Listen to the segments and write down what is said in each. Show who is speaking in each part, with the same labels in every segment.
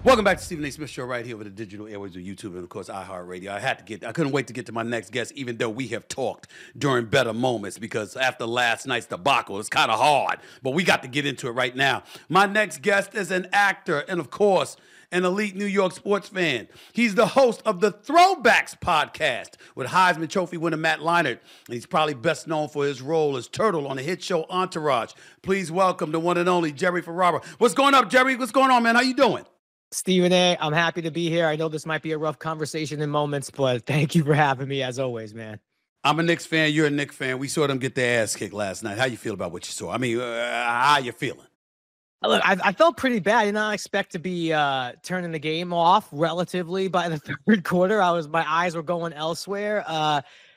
Speaker 1: Welcome back to Stephen A. Smith Show right here with the digital airways of YouTube and, of course, iHeartRadio. I couldn't wait to get to my next guest, even though we have talked during better moments, because after last night's debacle, it's kind of hard. But we got to get into it right now. My next guest is an actor and, of course, an elite New York sports fan. He's the host of the Throwbacks podcast with Heisman Trophy winner Matt Leinart. And he's probably best known for his role as Turtle on the hit show Entourage. Please welcome the one and only Jerry Ferrara. What's going up, Jerry? What's going on, man? How you doing?
Speaker 2: Stephen A., I'm happy to be here. I know this might be a rough conversation in moments, but thank you for having me as always, man.
Speaker 1: I'm a Knicks fan. You're a Knicks fan. We saw them get their ass kicked last night. How you feel about what you saw? I mean, how you feeling?
Speaker 2: Look, I felt pretty bad. I did not expect to be turning the game off relatively by the third quarter. My eyes were going elsewhere.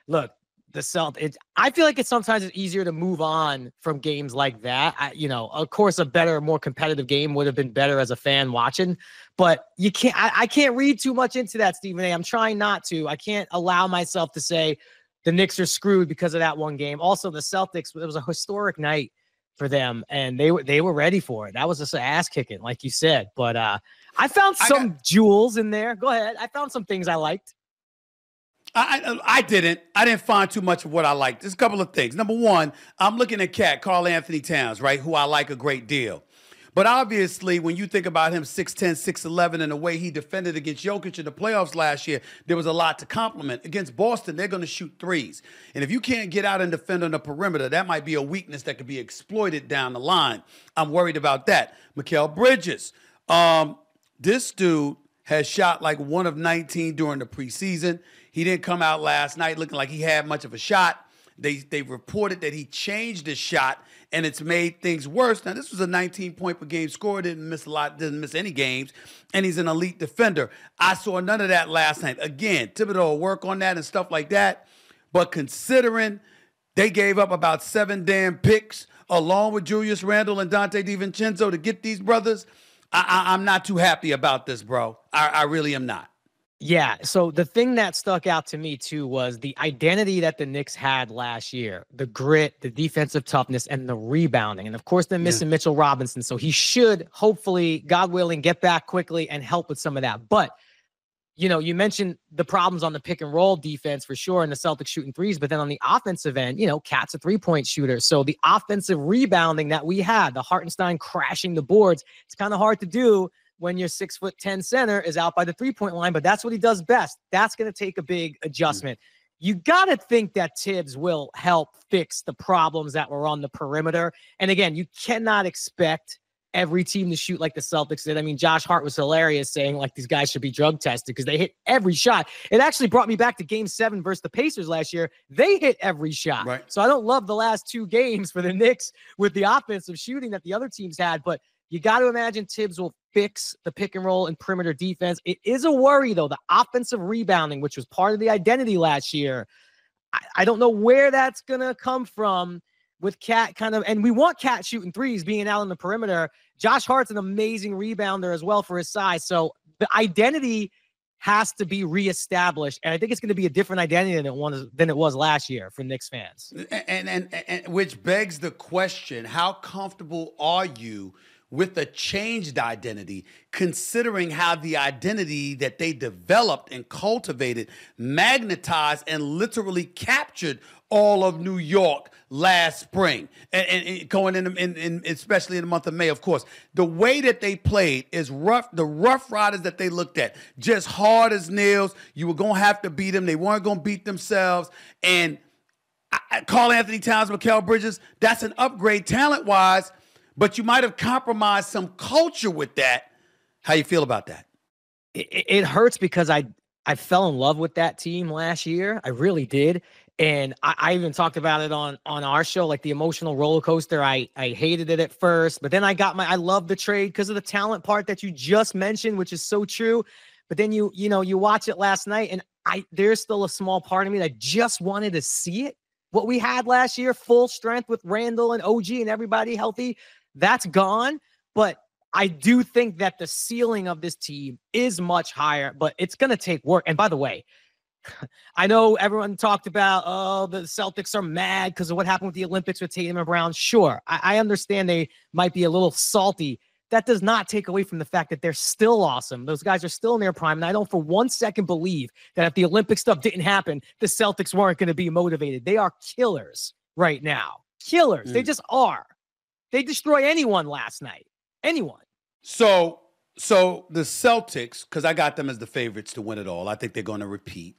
Speaker 2: Look, the Celtics. I feel like sometimes it's easier to move on from games like that. Of course, a better, more competitive game would have been better as a fan watching, but you can't. I can't read too much into that, Stephen A. I'm trying not to. I can't allow myself to say the Knicks are screwed because of that one game. Also, the Celtics. It was a historic night for them, and they were ready for it. That was just an ass kicking, like you said. But I found some jewels in there. Go ahead. I found some things I liked.
Speaker 1: I didn't find too much of what I liked. There's a couple of things. Number one, I'm looking at Karl Anthony Towns, right, who I like a great deal. But obviously, when you think about him 6'10", 6'11", and the way he defended against Jokic in the playoffs last year, there was a lot to compliment. Against Boston, they're going to shoot threes. And if you can't get out and defend on the perimeter, that might be a weakness that could be exploited down the line. I'm worried about that. Mikal Bridges, this dude has shot like 1 of 19 during the preseason. He didn't come out last night looking like he had much of a shot. They reported that he changed his shot, and it's made things worse. Now, this was a 19-point per game scorer, didn't miss any games, and he's an elite defender. I saw none of that last night. Again, Thibodeau will work on that and stuff like that, but considering they gave up about 7 damn picks along with Julius Randle and Dante DiVincenzo to get these brothers, I'm not too happy about this, bro. I really am not.
Speaker 2: Yeah, so the thing that stuck out to me, too, was the identity that the Knicks had last year, the grit, the defensive toughness, and the rebounding. And, of course, they're missing Mitchell Robinson, so he should, hopefully, God willing, get back quickly and help with some of that. But, you mentioned the problems on the pick-and-roll defense for sure, and the Celtics shooting threes, but then on the offensive end, Cat's a three-point shooter. So the offensive rebounding that we had, the Hartenstein crashing the boards, it's kind of hard to do when your 6'10" center is out by the three-point line, but that's what he does best. That's going to take a big adjustment. You got to think that Tibbs will help fix the problems that were on the perimeter. And again, you cannot expect every team to shoot like the Celtics did. I mean, Josh Hart was hilarious saying like these guys should be drug tested because they hit every shot. It actually brought me back to Game 7 versus the Pacers last year. They hit every shot.
Speaker 1: Right.
Speaker 2: So I don't love the last 2 games for the Knicks with the offensive shooting that the other teams had, but you got to imagine Tibbs will fix the pick and roll and perimeter defense. It is a worry, though, the offensive rebounding, which was part of the identity last year. I don't know where that's going to come from with Cat and we want Cat shooting threes, being out on the perimeter. Josh Hart's an amazing rebounder as well for his size. So the identity has to be reestablished. And I think it's going to be a different identity than it was last year for Knicks fans.
Speaker 1: And which begs the question, how comfortable are you with a changed identity, considering how the identity that they developed and cultivated, magnetized, and literally captured all of New York last spring, and going in especially in the month of May, of course. The way that they played is rough. The Rough Riders that they looked at, just hard as nails. You were going to have to beat them. They weren't going to beat themselves. And Karl Anthony Towns, Mikal Bridges, that's an upgrade talent-wise, but you might have compromised some culture with that. How you feel about that?
Speaker 2: It hurts because I fell in love with that team last year. I really did. And I even talked about it on our show, like the emotional roller coaster. I hated it at first, but then I love the trade because of the talent part that you just mentioned, which is so true. But then you watch it last night, and there's still a small part of me that just wanted to see it. What we had last year, full strength with Randall and OG and everybody healthy, that's gone. But I do think that the ceiling of this team is much higher, but it's going to take work. And by the way, I know everyone talked about, oh, the Celtics are mad because of what happened with the Olympics with Tatum and Brown. Sure, I understand they might be a little salty. that does not take away from the fact that they're still awesome. Those guys are still in their prime. And I don't for one second believe that if the Olympic stuff didn't happen, the Celtics weren't going to be motivated. They are killers right now. Killers. They just are. They destroy anyone last night. Anyone.
Speaker 1: So the Celtics, because I got them as the favorites to win it all. I think they're going to repeat.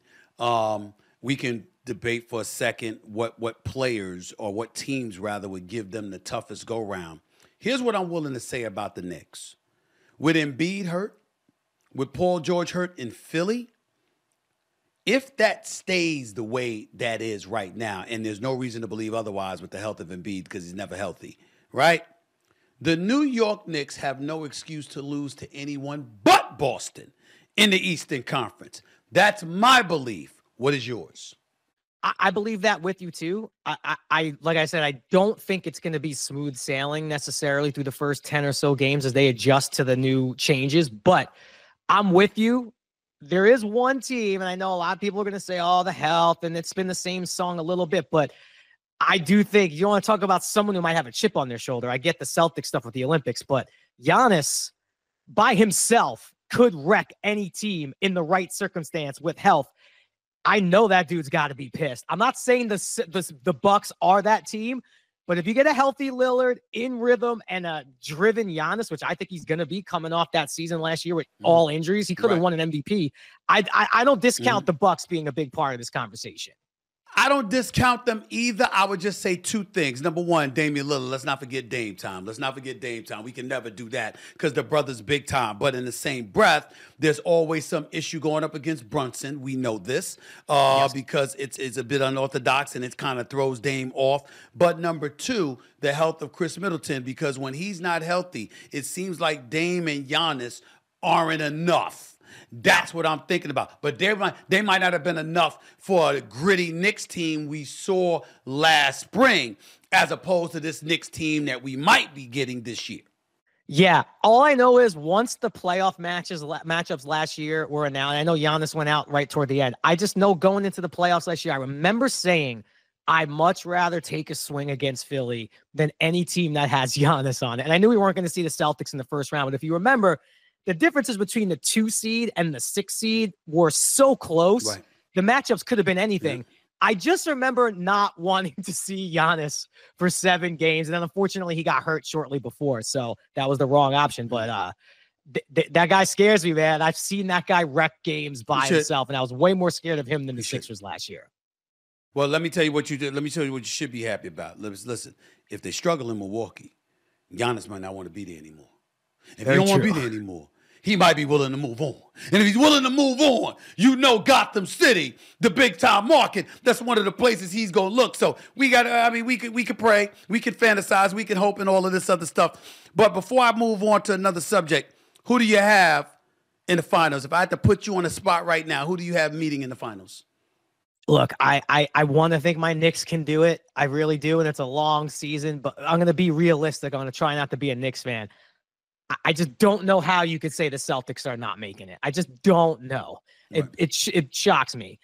Speaker 1: We can debate for a second what players or what teams rather would give them the toughest go round. Here's what I'm willing to say about the Knicks. With Embiid hurt, with Paul George hurt in Philly, if that stays the way that is right now, and there's no reason to believe otherwise with the health of Embiid because he's never healthy, right? The New York Knicks have no excuse to lose to anyone but Boston in the Eastern Conference. That's my belief. What is yours?
Speaker 2: I believe that with you too. I like I said, I don't think it's going to be smooth sailing necessarily through the first 10 or so games as they adjust to the new changes, but I'm with you. There is one team, and I know a lot of people are going to say, oh, the health, and it's been the same song a little bit, but I do think you want to talk about someone who might have a chip on their shoulder. I get the Celtics stuff with the Olympics, but Giannis by himself could wreck any team in the right circumstance with health. I know that dude's got to be pissed. I'm not saying the Bucks are that team, but if you get a healthy Lillard in rhythm and a driven Giannis, which I think he's going to be coming off that season last year with all injuries, he could have won an MVP. I don't discount the Bucks being a big part of this conversation.
Speaker 1: I don't discount them either. I would just say two things. Number one, Damian Lillard. Let's not forget Dame time. Let's not forget Dame time. We can never do that because the brother's big time. But in the same breath, there's always some issue going up against Brunson. We know this because it's a bit unorthodox and it kind of throws Dame off. But number two, the health of Chris Middleton, because when he's not healthy, it seems like Dame and Giannis aren't enough. That's what I'm thinking about. But they might not have been enough for a gritty Knicks team we saw last spring, as opposed to this Knicks team that we might be getting this year.
Speaker 2: Yeah, all I know is once the playoff matchups last year were announced, I know Giannis went out right toward the end. I just know going into the playoffs last year, I remember saying I'd much rather take a swing against Philly than any team that has Giannis on it. And I knew we weren't going to see the Celtics in the first round, but if you remember, the differences between the 2 seed and the 6 seed were so close. Right. The matchups could have been anything. Yeah. I just remember not wanting to see Giannis for 7 games. And then unfortunately he got hurt shortly before. So that was the wrong option. But that guy scares me, man. I've seen that guy wreck games by himself. And I was way more scared of him than the Sixers last year.
Speaker 1: Well, let me tell you what you did. Let me tell you what you should be happy about. Listen, if they struggle in Milwaukee, Giannis might not want to be there anymore. If he don't want to be there anymore, he might be willing to move on. And if he's willing to move on, you know Gotham City, the big time market, that's one of the places he's going to look. So we got we could pray, we could fantasize, we can hope and all of this other stuff. But before I move on to another subject, who do you have in the finals? If I had to put you on the spot right now, who do you have meeting in the finals?
Speaker 2: Look, I want to think my Knicks can do it. I really do. And it's a long season, but I'm going to be realistic. I'm going to try not to be a Knicks fan. I just don't know how you could say the Celtics are not making it. I just don't know. Right. It shocks me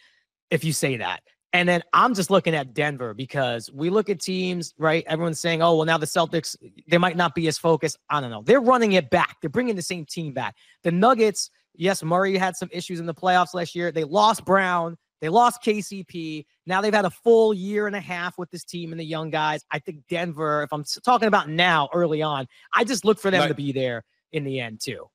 Speaker 2: if you say that. And then I'm just looking at Denver because we look at teams, right? Everyone's saying, oh, well, now the Celtics, they might not be as focused. I don't know. They're running it back. They're bringing the same team back. The Nuggets, yes, Murray had some issues in the playoffs last year. They lost Brown. They lost KCP. Now they've had a full year and a half with this team and the young guys. I think Denver, if I'm talking about now, early on, I just look for them to be there in the end too.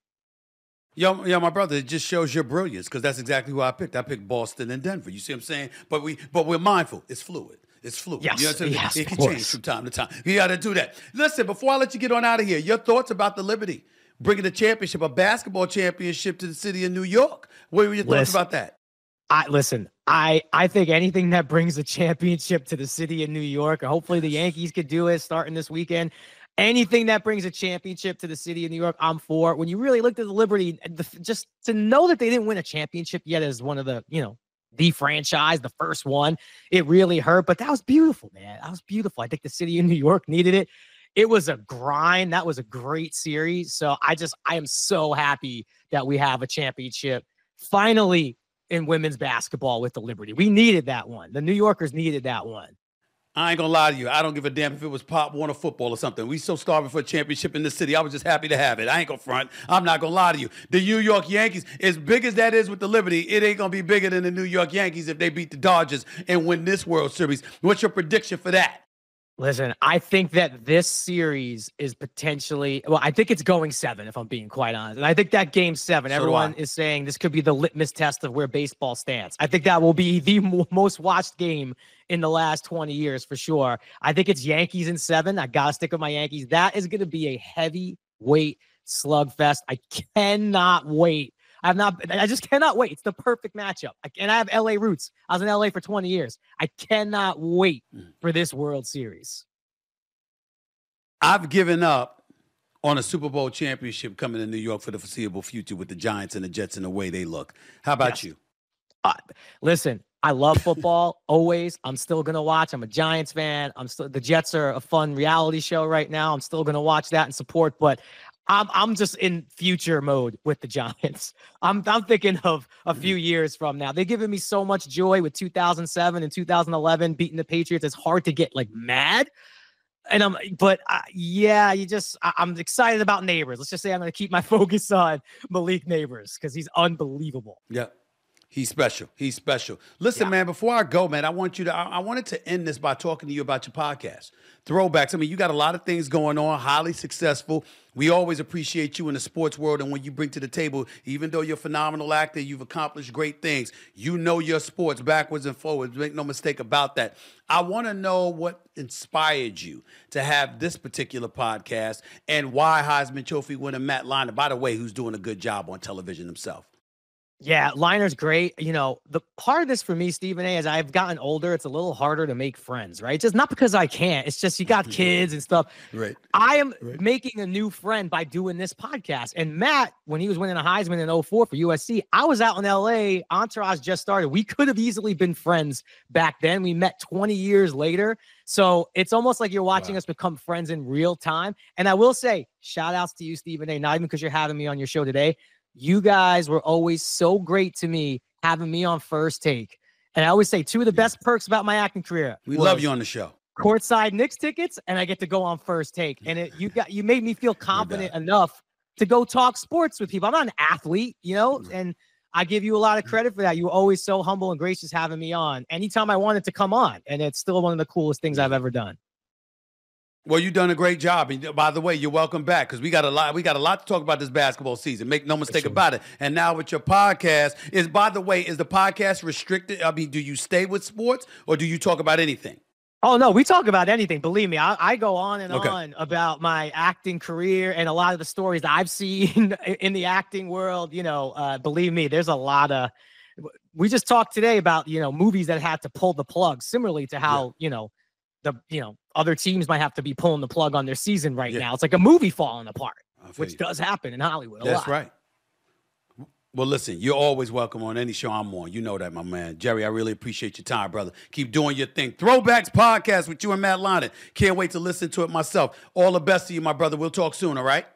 Speaker 1: Yo, my brother, it just shows your brilliance because that's exactly who I picked. I picked Boston and Denver. You see what I'm saying? But we're mindful. It's fluid. It's fluid.
Speaker 2: Yes,
Speaker 1: you know what I'm saying?
Speaker 2: Yes,
Speaker 1: it can change from time to time. You got to do that. Listen, before I let you get on out of here, your thoughts about the Liberty bringing a championship, a basketball championship to the city of New York. What were your thoughts about that?
Speaker 2: I think anything that brings a championship to the city of New York, and hopefully the Yankees could do it starting this weekend. Anything that brings a championship to the city of New York, I'm for. When you really looked at the Liberty, just to know that they didn't win a championship yet as one of the, the franchise, the first one, it really hurt. But that was beautiful, man. That was beautiful. I think the city of New York needed it. It was a grind. That was a great series. So I am so happy that we have a championship finally in women's basketball with the Liberty. We needed that one. The New Yorkers needed that one.
Speaker 1: I ain't gonna lie to you. I don't give a damn if it was Pop Warner football or something. We so starving for a championship in this city. I was just happy to have it. I ain't gonna front. I'm not gonna lie to you. The New York Yankees, as big as that is with the Liberty, it ain't gonna be bigger than the New York Yankees if they beat the Dodgers and win this World Series. What's your prediction for that?
Speaker 2: Listen, I think that this series is potentially, well, I think it's going 7, if I'm being quite honest. And I think that game 7, everyone is saying this could be the litmus test of where baseball stands. I think that will be the most watched game in the last 20 years for sure. I think it's Yankees in 7. I got to stick with my Yankees. That is going to be a heavyweight slugfest. I cannot wait. I just cannot wait. It's the perfect matchup. And I have LA roots. I was in LA for 20 years. I cannot wait for this World Series.
Speaker 1: I've given up on a Super Bowl championship coming to New York for the foreseeable future with the Giants and the Jets and the way they look. How about you?
Speaker 2: Listen, I love football always. I'm still going to watch. I'm a Giants fan. The Jets are a fun reality show right now. I'm still going to watch that and support, but I'm just in future mode with the Giants. I'm thinking of a few years from now. They're giving me so much joy with 2007 and 2011 beating the Patriots. It's hard to get like mad. And I'm excited about Neighbors. Let's just say I'm going to keep my focus on Malik Neighbors because he's unbelievable.
Speaker 1: Yeah. He's special. He's special. Listen, man, before I go, man, I wanted to end this by talking to you about your podcast, Throwbacks. I mean, you got a lot of things going on, highly successful. We always appreciate you in the sports world and when you bring to the table, even though you're a phenomenal actor, you've accomplished great things. You know your sports backwards and forwards. Make no mistake about that. I want to know what inspired you to have this particular podcast and why Heisman Trophy winner Matt Leinart, by the way, who's doing a good job on television himself.
Speaker 2: Yeah, Liner's great. You know, the part of this for me, Stephen A, as I've gotten older, it's a little harder to make friends, right? Just not because I can't. It's just you got kids and stuff.
Speaker 1: Right.
Speaker 2: I am making a new friend by doing this podcast. And Matt, when he was winning a Heisman in 2004 for USC, I was out in LA. Entourage just started. We could have easily been friends back then. We met 20 years later. So it's almost like you're watching us become friends in real time. And I will say, shout outs to you, Stephen A, not even because you're having me on your show today. You guys were always so great to me, having me on First Take. And I always say 2 of the best perks about my acting career.
Speaker 1: We love you on the show.
Speaker 2: Courtside Knicks tickets, and I get to go on First Take. And you made me feel confident enough to go talk sports with people. I'm not an athlete, you know, and I give you a lot of credit for that. You were always so humble and gracious having me on anytime I wanted to come on. And it's still one of the coolest things I've ever done.
Speaker 1: Well, you've done a great job. And by the way, you're welcome back because we got a lot to talk about this basketball season. Make no mistake about it. And now with your podcast, is the podcast restricted? I mean, do you stay with sports or do you talk about anything?
Speaker 2: Oh, no, we talk about anything. Believe me, I go on and on about my acting career and a lot of the stories I've seen in the acting world. You know, believe me, there's a lot of, we just talked today about, you know, movies that had to pull the plug, similarly to how, other teams might have to be pulling the plug on their season right now. It's like a movie falling apart, which does happen in Hollywood a lot.
Speaker 1: That's right. Well, listen, you're always welcome on any show I'm on. You know that, my man. Jerry, I really appreciate your time, brother. Keep doing your thing. Throwbacks podcast with you and Matt Leinart. Can't wait to listen to it myself. All the best to you, my brother. We'll talk soon, all right?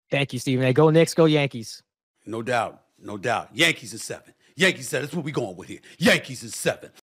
Speaker 2: Thank you, Stephen A. Go Knicks, go Yankees.
Speaker 1: No doubt. No doubt. Yankees is 7. Yankees said, that's what we're going with here. Yankees is 7.